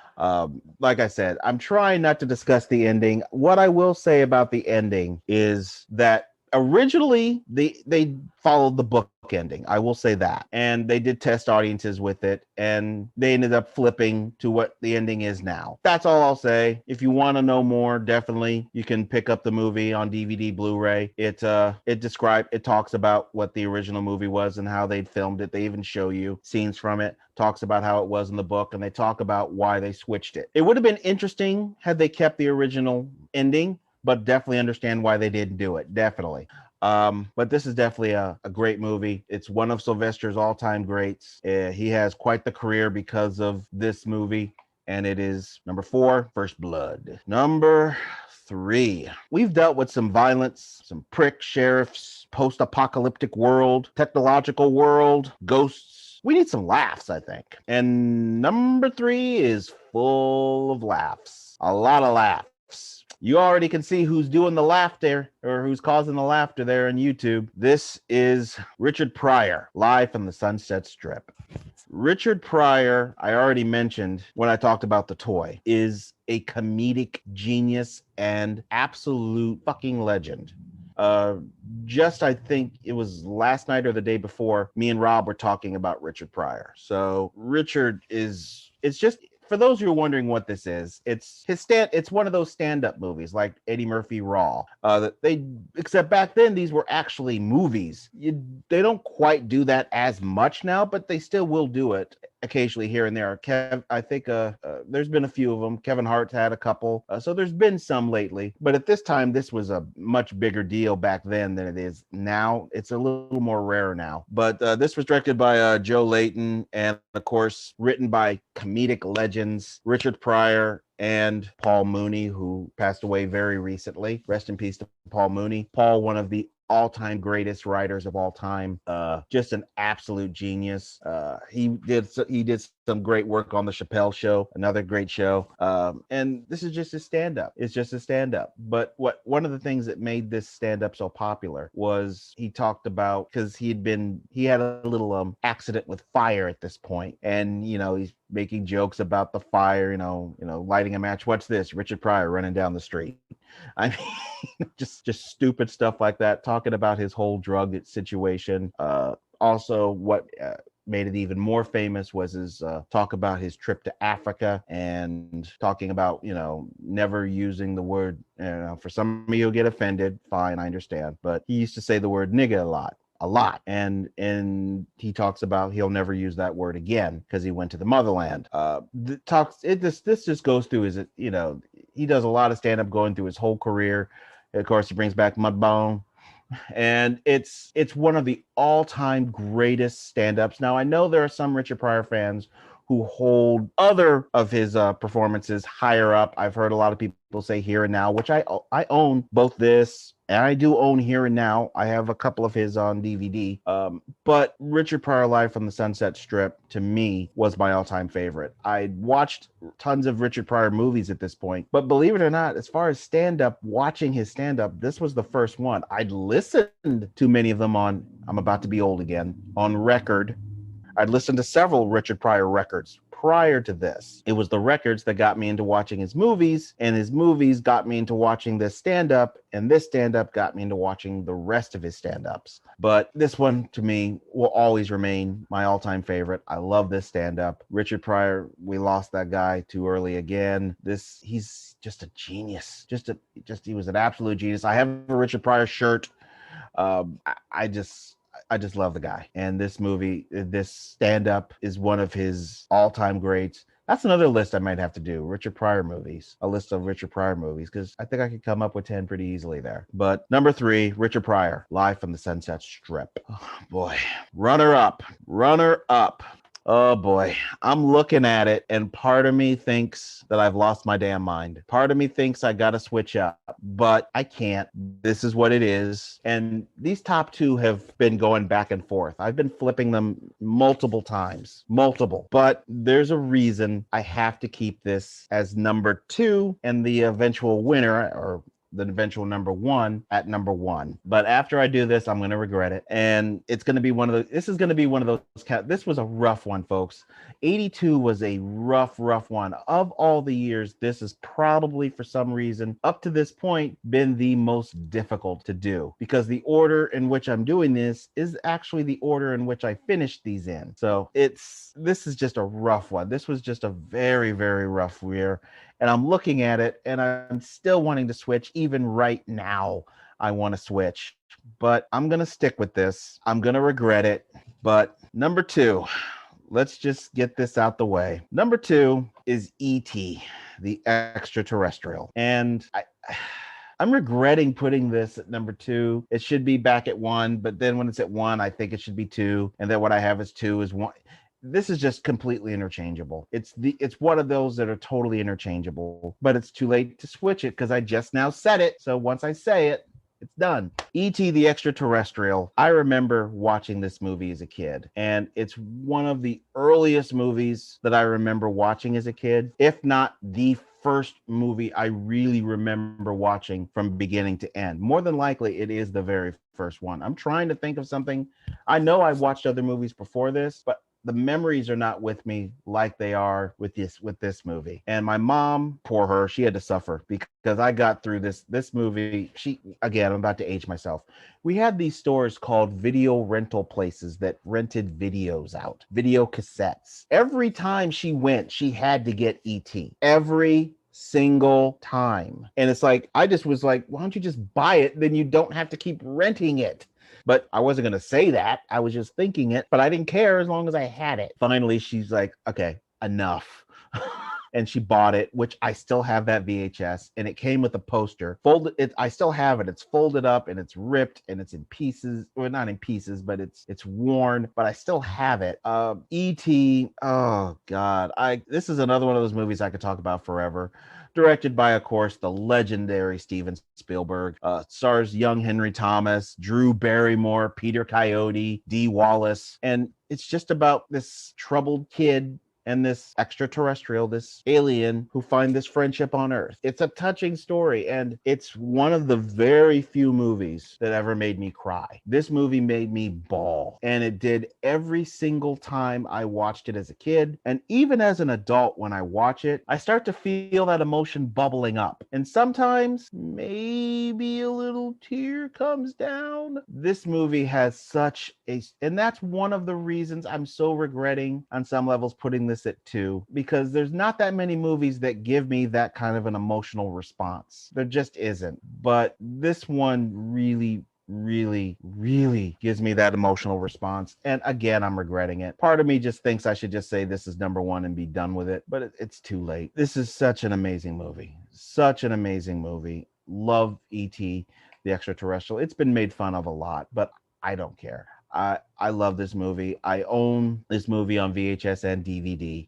Like I said, I'm trying not to discuss the ending. What I will say about the ending is that originally they followed the book ending. I will say that. And they did test audiences with it, and they ended up flipping to what the ending is now. That's all I'll say. If you want to know more, definitely you can pick up the movie on DVD, Blu-ray. It talks about what the original movie was and how they'd filmed it. They even show you scenes from it, talks about how it was in the book, and they talk about why they switched it. It would have been interesting had they kept the original ending, but definitely understand why they didn't do it. Definitely. But this is definitely a great movie. It's one of Sylvester's all-time greats. He has quite the career because of this movie, and it is number 4, First Blood. Number 3. We've dealt with some violence, some prick sheriffs, post-apocalyptic world, technological world, ghosts. We need some laughs, I think. And number 3 is full of laughs. A lot of laughs. You already can see who's doing the laughter or who's causing the laughter there on YouTube. This is Richard Pryor, live from the Sunset Strip. Richard Pryor, I already mentioned when I talked about The Toy, is a comedic genius and absolute fucking legend. Just I think it was last night or the day before, me and Rob were talking about Richard Pryor. So Richard is it's just for those who are wondering what this is, it's one of those stand-up movies like Eddie Murphy Raw. That they except back then these were actually movies. They don't quite do that as much now, but they still will do it occasionally here and there. I think there's been a few of them. Kevin Hart's had a couple, so there's been some lately. But at this time, this was a much bigger deal back then than it is now. It's a little more rare now. But this was directed by Joe Layton, and of course, written by comedic legends Richard Pryor and Paul Mooney, who passed away very recently. Rest in peace to Paul Mooney. Paul, one of the all-time greatest writers of all time, just an absolute genius. He did some great work on the Chappelle Show, another great show. And this is just a stand-up. It's just a stand-up. But one of the things that made this stand-up so popular was he talked about, because he had a little accident with fire at this point, and he's making jokes about the fire, lighting a match. What's this? Richard Pryor running down the street. I mean, just stupid stuff like that, talking about his whole drug situation. Also, what made it even more famous was his talk about his trip to Africa, and talking about, never using the word, for some of you who get offended, fine, I understand. But he used to say the word nigga a lot, and he talks about he'll never use that word again because he went to the motherland. This just goes through his, he does a lot of stand-up going through his whole career. Of course, he brings back Mudbone, and it's one of the all-time greatest stand-ups. Now, I know there are some Richard Pryor fans who hold other of his performances higher up. I've heard a lot of people say Here and Now, which I own both this, and I do own Here and Now. I have a couple of his on DVD. But Richard Pryor Live from the Sunset Strip, to me, was my all-time favorite. I watched tons of Richard Pryor movies at this point, but believe it or not, as far as stand-up, watching his stand-up, this was the first one. I'd listened to many of them on, I'm about to be old again, on record. I'd listened to several Richard Pryor records prior to this. It was the records that got me into watching his movies, and his movies got me into watching this stand-up, and this stand-up got me into watching the rest of his stand-ups. But this one, to me, will always remain my all-time favorite. I love this stand-up. Richard Pryor, we lost that guy too early again. He's just a genius. He was an absolute genius. I have a Richard Pryor shirt. I just love the guy. And this movie, this stand-up, is one of his all-time greats. That's another list I might have to do. Richard Pryor movies. A list of Richard Pryor movies, because I think I could come up with 10 pretty easily there. But number 3, Richard Pryor, Live from the Sunset Strip. Oh, boy. Runner up. Oh boy, I'm looking at it, and part of me thinks that I've lost my damn mind. Part of me thinks I gotta switch up, but I can't. This is what it is. And these top 2 have been going back and forth. I've been flipping them multiple times, but there's a reason I have to keep this as number 2, and the eventual winner, or the eventual number 1, at number 1. But after I do this, I'm going to regret it. And it's going to be this is going to be one of those, this was a rough one, folks. 82 was a rough one. Of all the years, this is probably, for some reason, up to this point, been the most difficult to do, because the order in which I'm doing this is actually the order in which I finished these in. So this is just a rough one. This was just a very, very rough year. And I'm looking at it, and I'm still wanting to switch. Even right now, I want to switch. But I'm going to stick with this. I'm going to regret it. But number 2, let's just get this out the way. Number 2 is E.T., the Extraterrestrial. And I'm regretting putting this at number 2. It should be back at 1. But then when it's at 1, I think it should be 2. And then what I have as 2 is 1. This is just completely interchangeable. It's one of those that are totally interchangeable, but it's too late to switch it because I just now said it. So once I say it, it's done. E.T. the Extraterrestrial. I remember watching this movie as a kid, and it's one of the earliest movies that I remember watching as a kid, if not the first movie I really remember watching from beginning to end. More than likely, it is the very first one. I'm trying to think of something. I know I watched other movies before this, but the memories are not with me like they are with this movie. And my mom, poor her, she had to suffer because I got through this movie. She, again, I'm about to age myself. We had these stores called video rental places that rented videos out, video cassettes. Every time she went, she had to get ET. Every single time. And it's like, I just was like, why don't you just buy it? Then you don't have to keep renting it. But I wasn't going to say that. I was just thinking it, but I didn't care as long as I had it. Finally, she's like, okay, enough. And she bought it, which I still have that VHS, and it came with a poster. Folded it, I still have it. It's folded up and it's ripped and it's in pieces. Well, not in pieces, but it's worn, but I still have it. E.T. Oh God. This is another one of those movies I could talk about forever. Directed by, of course, the legendary Steven Spielberg. Stars young Henry Thomas, Drew Barrymore, Peter Coyote, Dee Wallace. And it's just about this troubled kid and this extraterrestrial, this alien who find this friendship on Earth. It's a touching story, and it's one of the very few movies that ever made me cry. This movie made me bawl, and it did every single time I watched it as a kid. And even as an adult, when I watch it, I start to feel that emotion bubbling up. And sometimes maybe a little tear comes down. This movie has and that's one of the reasons I'm so regretting on some levels putting this at 2, because there's not that many movies that give me that kind of an emotional response. There just isn't. But this one really gives me that emotional response. And again, I'm regretting it. Part of me just thinks I should just say this is number 1 and be done with it, but it's too late. This is such an amazing movie. Such an amazing movie. Love E.T., the extraterrestrial. It's been made fun of a lot, but I don't care. I love this movie. I own this movie on VHS and DVD,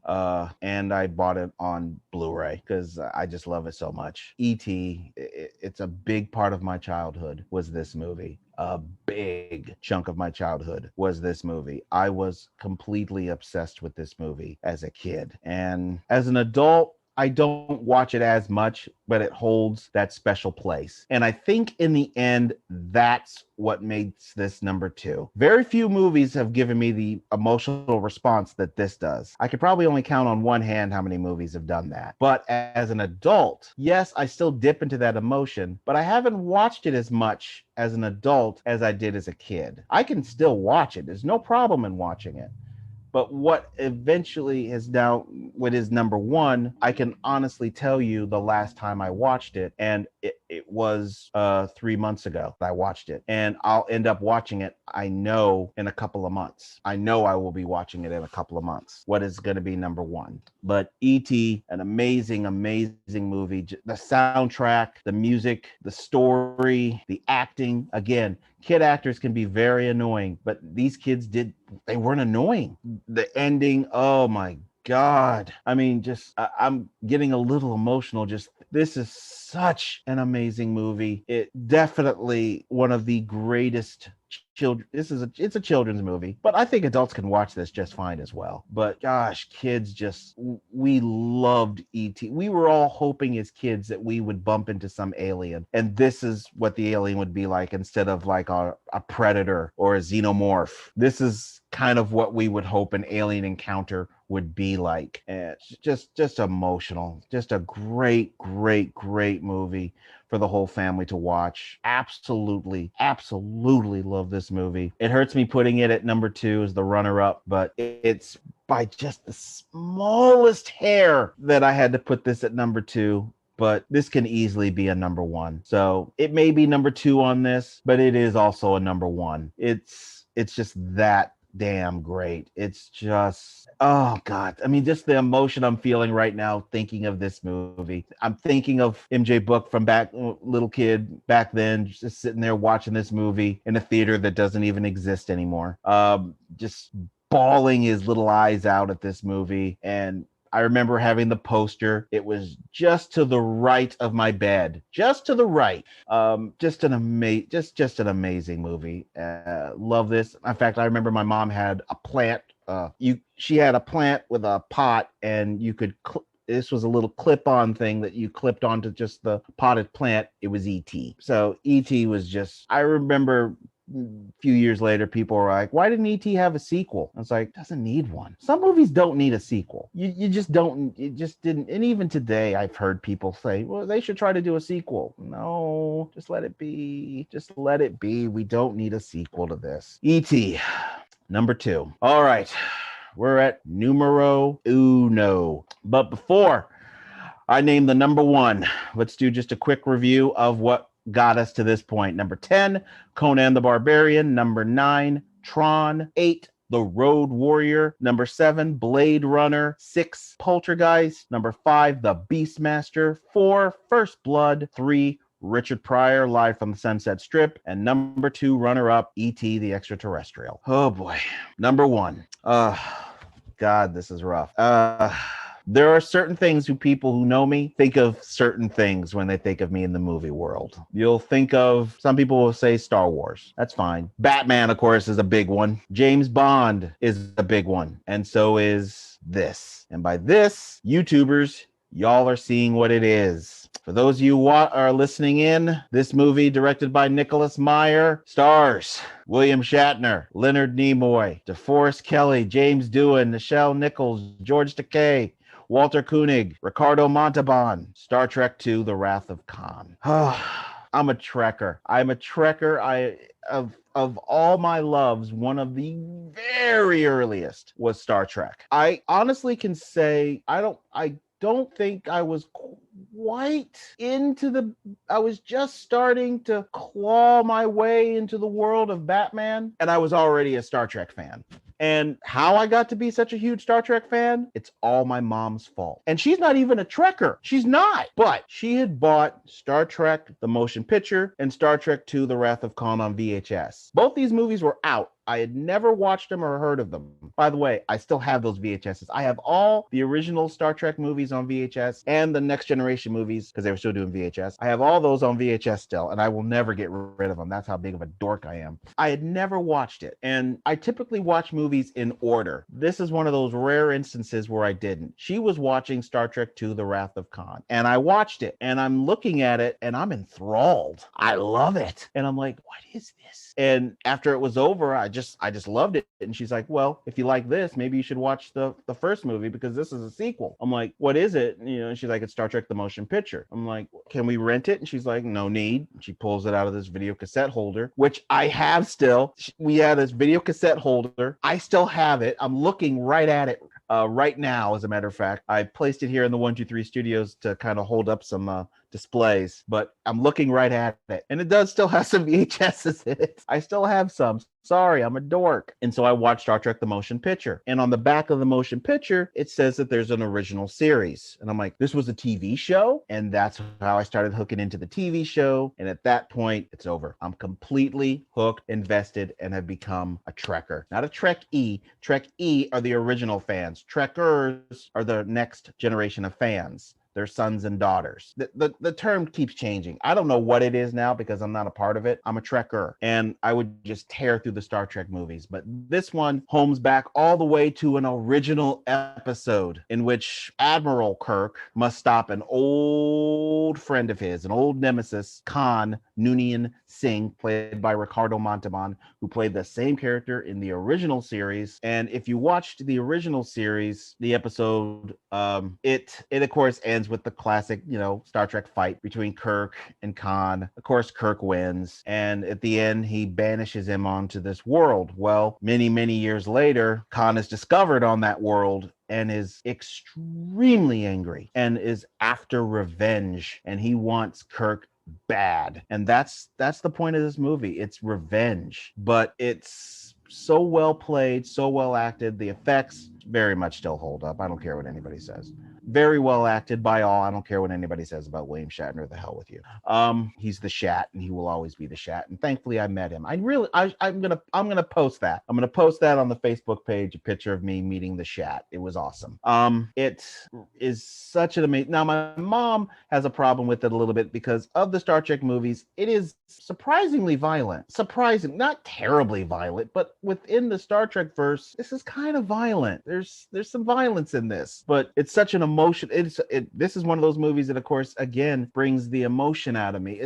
and I bought it on Blu-ray because I just love it so much. E.T., it's a big part of my childhood was this movie. A big chunk of my childhood was this movie. I was completely obsessed with this movie as a kid. And as an adult, I don't watch it as much, but it holds that special place. And I think in the end, that's what makes this number 2. Very few movies have given me the emotional response that this does. I could probably only count on one hand how many movies have done that. But as an adult, yes, I still dip into that emotion, but I haven't watched it as much as an adult as I did as a kid. I can still watch it. There's no problem in watching it. But what eventually is now, what is number 1, I can honestly tell you the last time I watched it, and it was 3 months ago I watched it. And I'll end up watching it, I know, in a couple of months. I know I will be watching it in a couple of months. What is going to be number 1? But E.T., an amazing movie. The soundtrack, the music, the story, the acting. Again, kid actors can be very annoying, but these kids they weren't annoying. The ending, oh my God. I mean, I'm getting a little emotional. This is such an amazing movie. It definitely one of the greatest children. It's a children's movie, but I think adults can watch this just fine as well. But gosh, kids we loved E.T. We were all hoping as kids that we would bump into some alien, and this is what the alien would be like instead of like a predator or a xenomorph. This is kind of what we would hope an alien encounter would be like. And just emotional. Just a great movie for the whole family to watch. Absolutely love this movie. It hurts me putting it at number 2 as the runner-up, but it's by just the smallest hair that I had to put this at number 2. But this can easily be a number 1. So it may be number 2 on this, but it is also a number 1. It's just that damn great. It's just, oh God. I mean, just the emotion I'm feeling right now thinking of this movie. I'm thinking of MJ Book from little kid back then, just sitting there watching this movie in a theater that doesn't even exist anymore. Just bawling his little eyes out at this movie. And I remember having the poster. It was just to the right of my bed, just to the right. Just an amazing movie. Love this. In fact, I remember my mom had a plant. She had a plant with a pot, and you could. This was a little clip-on thing that you clipped onto just the potted plant. It was E.T. So E.T. was just. I remember few years later, people were like, why didn't E.T. have a sequel? I was like, doesn't need one. Some movies don't need a sequel. You just don't, it just didn't. And even today, I've heard people say, well, they should try to do a sequel. No, just let it be. Just let it be. We don't need a sequel to this. E.T., number 2. All right. We're at numero uno. But before I name the number 1, let's do just a quick review of what got us to this point. Number 10, Conan the Barbarian. Number 9, Tron. 8, The Road Warrior. Number 7, Blade Runner. 6, Poltergeist. Number 5, The Beastmaster. 4, First Blood. 3, Richard Pryor, Live from the Sunset Strip. And number 2, runner-up, E.T. the Extraterrestrial. Oh boy. Number 1. God, this is rough. There are certain things who people who know me think of certain things when they think of me in the movie world. You'll think of, some people will say Star Wars. That's fine. Batman, of course, is a big one. James Bond is a big one. And so is this. And by this, YouTubers, y'all are seeing what it is. For those of you who are listening in, this movie, directed by Nicholas Meyer, stars William Shatner, Leonard Nimoy, DeForest Kelley, James Doohan, Nichelle Nichols, George Takei, Walter Koenig, Ricardo Montalban. Star Trek II, The Wrath of Khan. I'm a Trekker. Of all my loves, one of the very earliest was Star Trek. I honestly can say I don't think I was quite I was just starting to claw my way into the world of Batman, and I was already a Star Trek fan. And how I got to be such a huge Star Trek fan, it's all my mom's fault. And she's not even a Trekker. She's not. But she had bought Star Trek, the motion picture, and Star Trek II, The Wrath of Khan on VHS. Both these movies were out. I had never watched them or heard of them. By the way, I still have those VHSs. I have all the original Star Trek movies on VHS and the Next Generation movies, because they were still doing VHS. I have all those on VHS still, and I will never get rid of them. That's how big of a dork I am. I had never watched it, and I typically watch movies in order. This is one of those rare instances where I didn't. She was watching Star Trek II, The Wrath of Khan, and I watched it, and I'm looking at it, and I'm enthralled. I love it. And I'm like, what is this? And after it was over, I just loved it. And she's like, well, if you like this, maybe you should watch the first movie, because this is a sequel. I'm like, what is it? And she's like, it's Star Trek the Motion Picture. I'm like, can we rent it? And she's like, no need. She pulls it out of this video cassette holder, which I have still. We have this video cassette holder. I still have it. I'm looking right at it right now, as a matter of fact. I placed it here in the 123 studios to kind of hold up some displays, but I'm looking right at it, and it does still have some VHSs in it. I still have some. Sorry, I'm a dork. And so I watched Star Trek the Motion Picture, and on the back of the motion picture it says that there's an original series, and I'm like, this was a TV show? And that's how I started hooking into the TV show. And at that point, it's over. I'm completely hooked, invested, and have become a Trekker. Not a Trek E. Trek E are the original fans. Trekkers are the next generation of fans. Their sons and daughters. The term keeps changing. I don't know what it is now, because I'm not a part of it. I'm a Trekker, and I would just tear through the Star Trek movies. But this one homes back all the way to an original episode in which Admiral Kirk must stop an old friend of his, an old nemesis, Khan Noonien Singh, played by Ricardo Montalban, who played the same character in the original series. And if you watched the original series, the episode, it of course ends with the classic, Star Trek fight between Kirk and Khan. Of course, Kirk wins, and at the end, he banishes him onto this world. Well, many, many years later, Khan is discovered on that world and is extremely angry and is after revenge, and he wants Kirk bad. And that's the point of this movie. It's revenge, but it's so well played, so well acted. The effects very much still hold up. I don't care what anybody says. Very well acted by all. I don't care what anybody says about William Shatner. The hell with you. He's the Shat, and he will always be the Shat. And thankfully, I met him. I'm gonna post that. I'm gonna post that on the Facebook page. A picture of me meeting the Shat. It was awesome. It is such an amazing. Now, my mom has a problem with it a little bit because of the Star Trek movies. It is surprisingly violent. Not terribly violent, but within the Star Trek verse, this is kind of violent. there's some violence in this, but it's such an emotion. This is one of those movies that, of course, again brings the emotion out of me.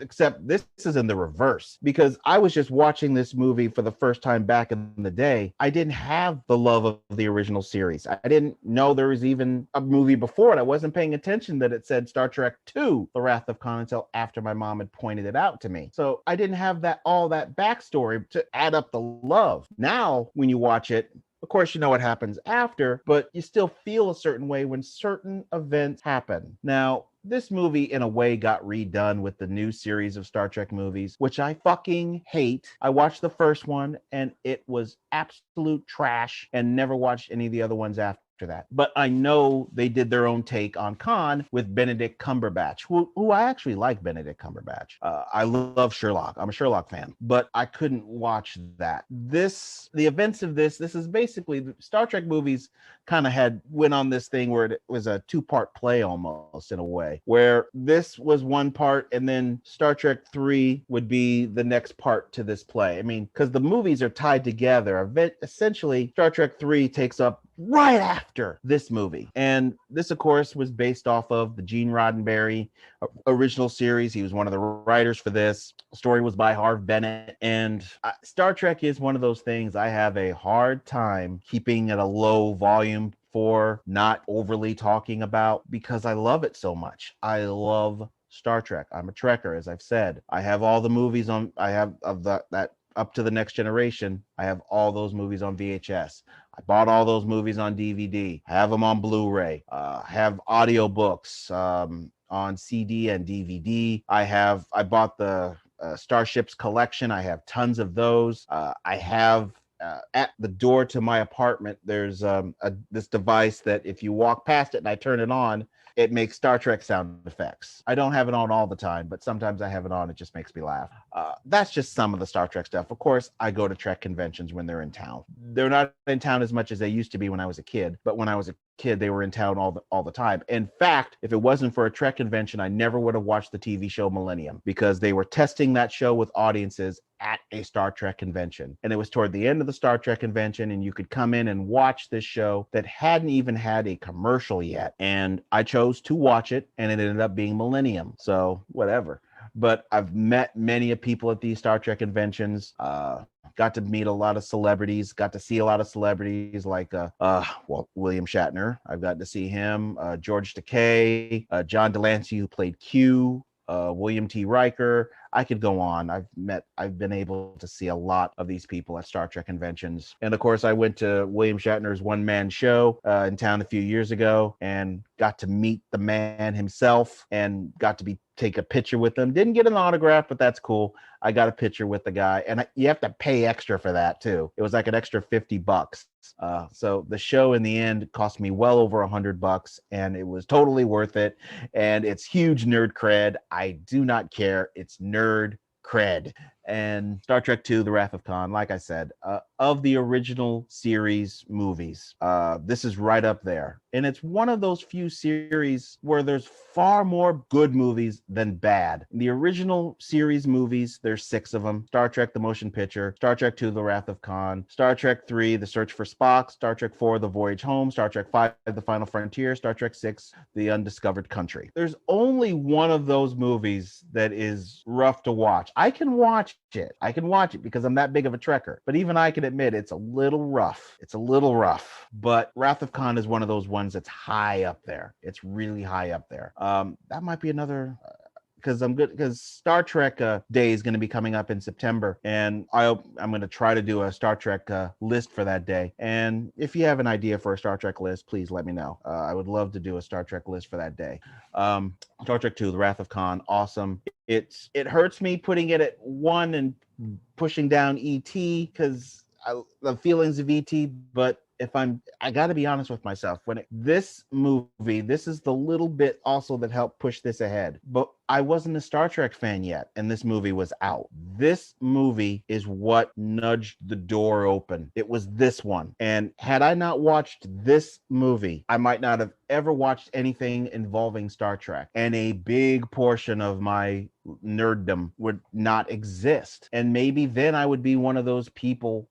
Except this is in the reverse, because I was just watching this movie for the first time back in the day. I didn't have the love of the original series. I didn't know there was even a movie before it. I wasn't paying attention that it said Star Trek II, The Wrath of Khan, until after my mom had pointed it out to me. So I didn't have all that backstory to add up the love. Now, when you watch it, of course, you know what happens after, but you still feel a certain way when certain events happen. Now, this movie, in a way, got redone with the new series of Star Trek movies, which I fucking hate. I watched the first one, and it was absolute trash, and never watched any of the other ones after that. But I know they did their own take on Khan with Benedict Cumberbatch, who I actually like Benedict Cumberbatch. I love Sherlock. I'm a Sherlock fan, but I couldn't watch that. The events of this is basically Star Trek movies kind of went on this thing where it was a two-part play almost, in a way, where this was one part and then Star Trek 3 would be the next part to this play. I mean, because the movies are tied together. Essentially, Star Trek 3 takes up right after this movie. And this, of course, was based off of the Gene Roddenberry original series. He was one of the writers for this. The story was by Harve Bennett. And Star Trek is one of those things I have a hard time keeping at a low volume for, not overly talking about, because I love it so much. I love Star Trek. I'm a Trekker, as I've said. I have all the movies on, I have of that up to the Next Generation. I have all those movies on VHS. I bought all those movies on DVD. I have them on Blu-ray. Have audiobooks on CD and DVD. I bought the Starships collection. I have tons of those. I have at the door to my apartment, there's this device that if you walk past it and I turn it on, it makes Star Trek sound effects. I don't have it on all the time, but sometimes I have it on. It just makes me laugh. That's just some of the Star Trek stuff. Of course, I go to Trek conventions when they're in town. They're not in town as much as they used to be when I was a kid, but when I was a kid, they were in town all the time. In fact, if it wasn't for a Trek convention, I never would have watched the TV show Millennium, because they were testing that show with audiences at a Star Trek convention. And it was toward the end of the Star Trek convention, and you could come in and watch this show that hadn't even had a commercial yet. And I chose to watch it, and it ended up being Millennium. So whatever. But I've met many of people at these Star Trek conventions. Got to meet a lot of celebrities, got to see a lot of celebrities like William Shatner. I've got to see him, George Takei, John Delancey, who played Q, William T. Riker. I could go on. I've been able to see a lot of these people at Star Trek conventions. And of course, I went to William Shatner's one-man show in town a few years ago and got to meet the man himself and got to take a picture with him. Didn't get an autograph, but that's cool. I got a picture with the guy, and you have to pay extra for that too. It was like an extra $50. So the show in the end cost me well over $100, and it was totally worth it. And it's huge nerd cred. I do not care. It's nerd cred. And Star Trek II, The Wrath of Khan, like I said, of the original series movies, this is right up there. And it's one of those few series where there's far more good movies than bad. In the original series movies, there's 6 of them. Star Trek, the motion picture, Star Trek II, The Wrath of Khan, Star Trek 3, The Search for Spock, Star Trek 4, The Voyage Home, Star Trek 5, The Final Frontier, Star Trek 6, The Undiscovered Country. There's only one of those movies that is rough to watch. I can watch it because I'm that big of a Trekker, but even I can admit it's a little rough. But Wrath of Khan is one of those ones that's high up there. It's really high up there. That might be another, because Star Trek Day is going to be coming up in September, and I'm going to try to do a Star Trek list for that day. And if you have an idea for a Star Trek list, please let me know. I would love to do a Star Trek list for that day. Star Trek II, The Wrath of Khan, awesome. It hurts me putting it at 1 and pushing down E.T. because the feelings of E.T., but I got to be honest with myself. This is the little bit also that helped push this ahead. But I wasn't a Star Trek fan yet, and this movie was out. This movie is what nudged the door open. It was this one. And had I not watched this movie, I might not have ever watched anything involving Star Trek. And a big portion of my nerddom would not exist. And maybe then I would be one of those people,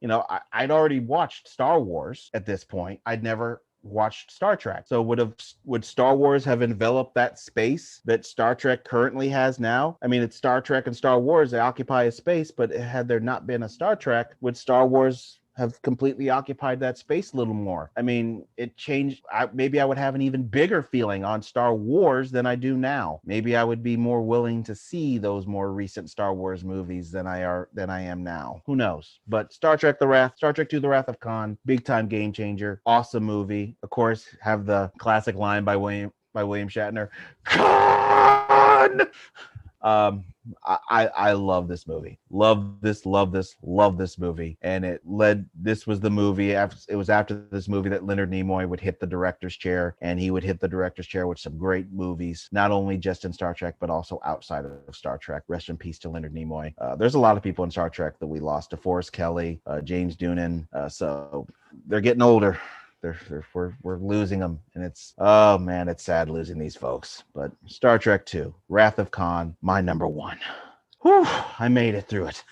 I'd already watched Star Wars at this point. I'd never watched Star Trek. So would Star Wars have enveloped that space that Star Trek currently has now? I mean, it's Star Trek and Star Wars, they occupy a space, but had there not been a Star Trek, would Star Wars have completely occupied that space a little more? I mean, it changed. Maybe I would have an even bigger feeling on Star Wars than I do now. Maybe I would be more willing to see those more recent Star Wars movies than I am now. Who knows? But Star Trek II, The Wrath of Khan, big time game changer, awesome movie. Of course, have the classic line by William Shatner, Khan. I love this movie. Love this movie. And this was the movie. It was after this movie that Leonard Nimoy would hit the director's chair, and he would hit the director's chair with some great movies, not only just in Star Trek, but also outside of Star Trek. Rest in peace to Leonard Nimoy. There's a lot of people in Star Trek that we lost. DeForest Kelley, James Doonan. So they're getting older. We're losing them, and it's sad losing these folks. But Star Trek II, Wrath of Khan, my number one. Whew, I made it through it.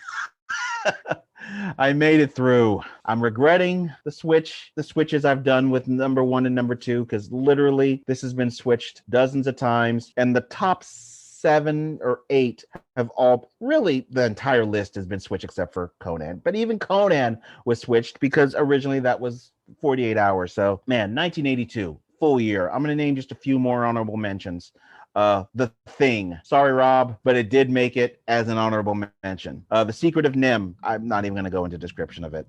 I made it through. I'm regretting the switches I've done with number one and number two, because literally this has been switched dozens of times, and the top 7 or 8 have all, really the entire list has been switched except for Conan. But even Conan was switched because originally that was 48 hours. So man, 1982, full year. I'm going to name just a few more honorable mentions. The Thing. Sorry, Rob, but it did make it as an honorable mention. The Secret of Nim. I'm not even going to go into description of it.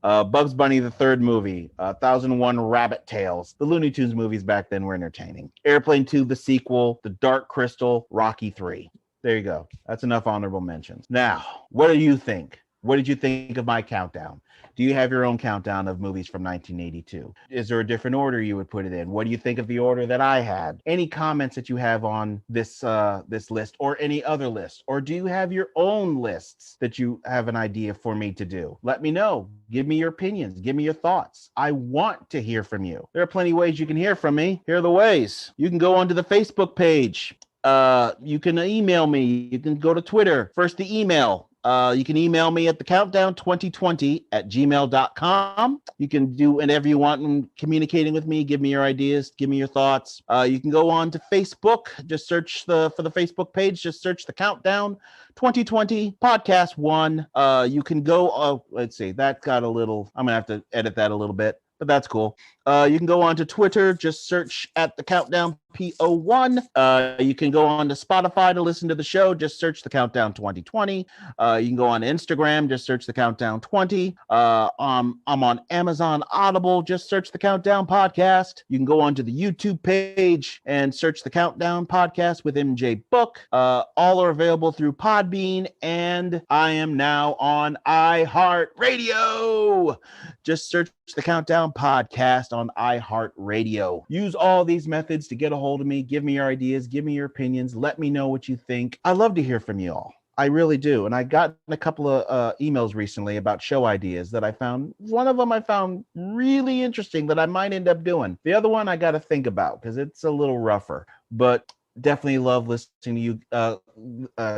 Bugs Bunny, the third movie. 1001 Rabbit Tales. The Looney Tunes movies back then were entertaining. Airplane 2, the sequel. The Dark Crystal. Rocky 3. There you go. That's enough honorable mentions. Now, what do you think? What did you think of my countdown? Do you have your own countdown of movies from 1982? Is there a different order you would put it in? What do you think of the order that I had? Any comments that you have on this list or any other list? Or do you have your own lists that you have an idea for me to do? Let me know. Give me your opinions. Give me your thoughts. I want to hear from you. There are plenty of ways you can hear from me. Here are the ways. You can go onto the Facebook page. You can email me. You can go to Twitter. First, the email. You can email me at thecountdown2020@gmail.com. You can do whatever you want in communicating with me. Give me your ideas. Give me your thoughts. You can go on to Facebook. Just search for the Facebook page. Just search the Countdown 2020 Podcast 1. You can go, let's see, that got a little, I'm going to have to edit that a little bit, but that's cool. You can go on to Twitter. Just search at the Countdown PO1. You can go on to Spotify to listen to the show. Just search the Countdown 2020. You can go on Instagram. Just search the Countdown 20. I'm on Amazon Audible. Just search the Countdown Podcast. You can go on to the YouTube page and search the Countdown Podcast with MJ Book. All are available through Podbean, and I am now on iHEART Radio. Just search the Countdown Podcast on iHEART Radio. Use all these methods to get a hold of me. Give me your ideas. Give me your opinions. Let me know what you think. I love to hear from you all. I really do. And I got a couple of emails recently about show ideas that I found. One of them I found really interesting that I might end up doing. The other one I got to think about because it's a little rougher. But definitely love listening to you,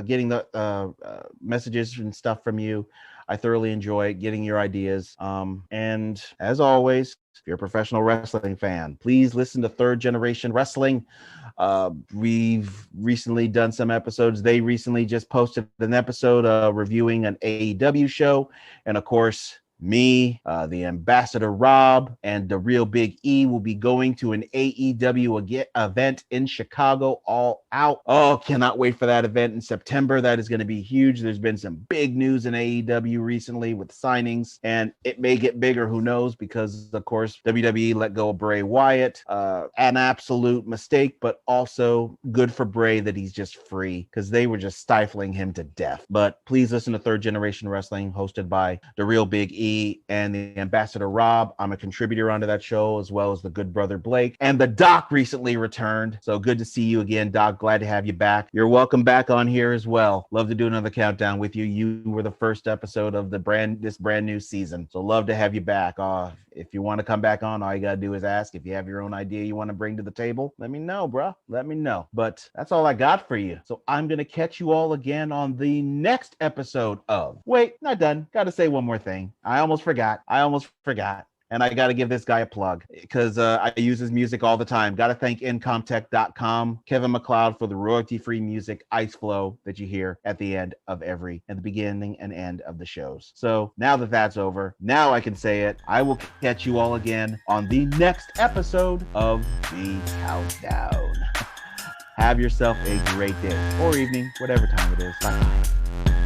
getting the messages and stuff from you. I thoroughly enjoy getting your ideas. And as always, if you're a professional wrestling fan, please listen to Third Generation Wrestling. We've recently done some episodes. They recently just posted an episode reviewing an AEW show. And of course, me, the Ambassador Rob, and the Real Big E will be going to an AEW event in Chicago, All Out. Oh, cannot wait for that event in September. That is going to be huge. There's been some big news in AEW recently with signings, and it may get bigger. Who knows? Because, of course, WWE let go of Bray Wyatt. An absolute mistake, but also good for Bray that he's just free because they were just stifling him to death. But please listen to Third Generation Wrestling, hosted by the Real Big E and the Ambassador Rob. I'm a contributor onto that show, as well as the good brother Blake. And the Doc recently returned. So good to see you again, Doc. Glad to have you back. You're welcome back on here as well. Love to do another countdown with you. You were the first episode of this brand new season. So love to have you back. If you want to come back on, all you got to do is ask. If you have your own idea you want to bring to the table, let me know, bro. Let me know. But that's all I got for you. So I'm going to catch you all again on the next episode of... Wait, not done. Got to say one more thing. I almost forgot. And I got to give this guy a plug because I use his music all the time. Got to thank Incomtech.com, Kevin MacLeod for the royalty-free music, Ice Flow, that you hear at the end of at the beginning and end of the shows. So now that that's over, now I can say it. I will catch you all again on the next episode of The Countdown. Have yourself a great day or evening, whatever time it is. Bye.